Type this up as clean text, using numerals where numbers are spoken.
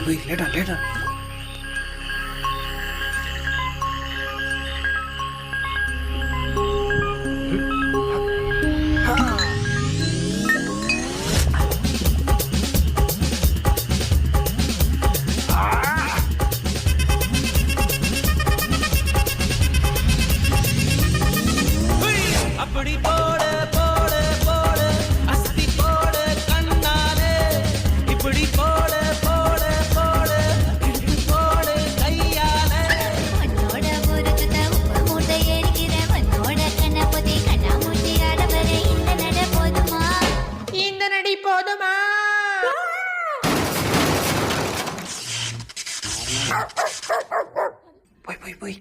போய் லேட்டா லேட்டா. அப்படி போட போட போட அஸ்தி போட கண்ணாலே இப்படி போட போட போட இட்டு போட கையாலே உன்னோட ஊருக்கு உப்பு மூட்டை எரிக்கிற உன்னோட கண்ணபதி கண்ணாமூச்சி ஆடவரை இந்த நட போதுமா இந்த நடி போதுமா? போய் போய் போய்